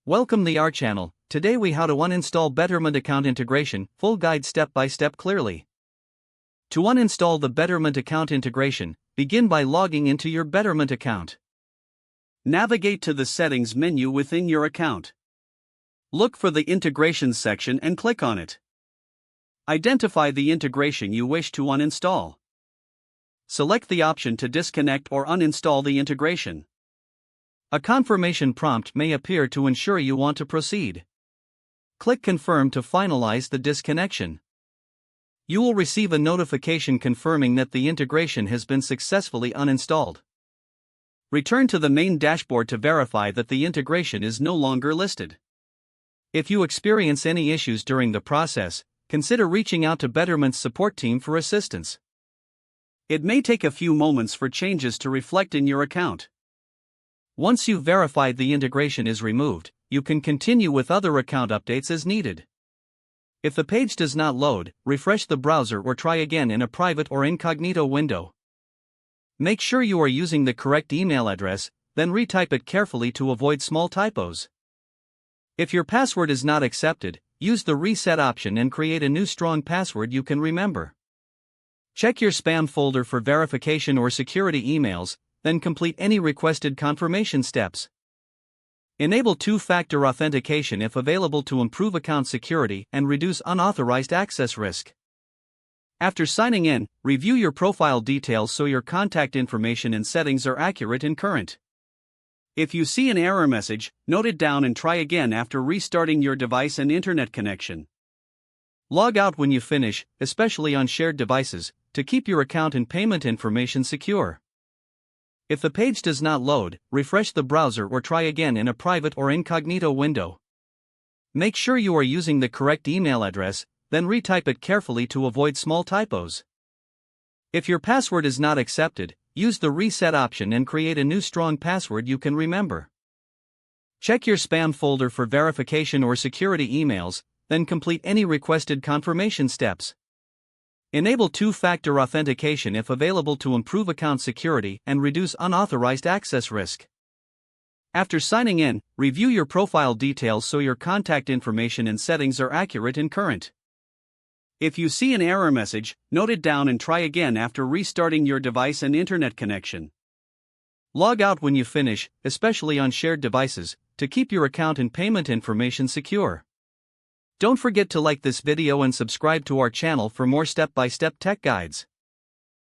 Welcome to our channel. Today we how to uninstall Betterment account integration, full guide step by step clearly. To uninstall the Betterment account integration, begin by logging into your Betterment account. Navigate to the settings menu within your account. Look for the integrations section and click on it. Identify the integration you wish to uninstall. Select the option to disconnect or uninstall the integration. A confirmation prompt may appear to ensure you want to proceed. Click Confirm to finalize the disconnection. You will receive a notification confirming that the integration has been successfully uninstalled. Return to the main dashboard to verify that the integration is no longer listed. If you experience any issues during the process, consider reaching out to Betterment's support team for assistance. It may take a few moments for changes to reflect in your account. Once you've verified the integration is removed, you can continue with other account updates as needed. If the page does not load, refresh the browser or try again in a private or incognito window. Make sure you are using the correct email address, then retype it carefully to avoid small typos. If your password is not accepted, use the reset option and create a new strong password you can remember. Check your spam folder for verification or security emails, then complete any requested confirmation steps. Enable two-factor authentication if available to improve account security and reduce unauthorized access risk. After signing in, review your profile details so your contact information and settings are accurate and current. If you see an error message, note it down and try again after restarting your device and internet connection. Log out when you finish, especially on shared devices, to keep your account and payment information secure. If the page does not load, refresh the browser or try again in a private or incognito window. Make sure you are using the correct email address, then retype it carefully to avoid small typos. If your password is not accepted, use the reset option and create a new strong password you can remember. Check your spam folder for verification or security emails, then complete any requested confirmation steps. Enable two-factor authentication if available to improve account security and reduce unauthorized access risk. After signing in, review your profile details so your contact information and settings are accurate and current. If you see an error message, note it down and try again after restarting your device and internet connection. Log out when you finish, especially on shared devices, to keep your account and payment information secure. Don't forget to like this video and subscribe to our channel for more step-by-step tech guides.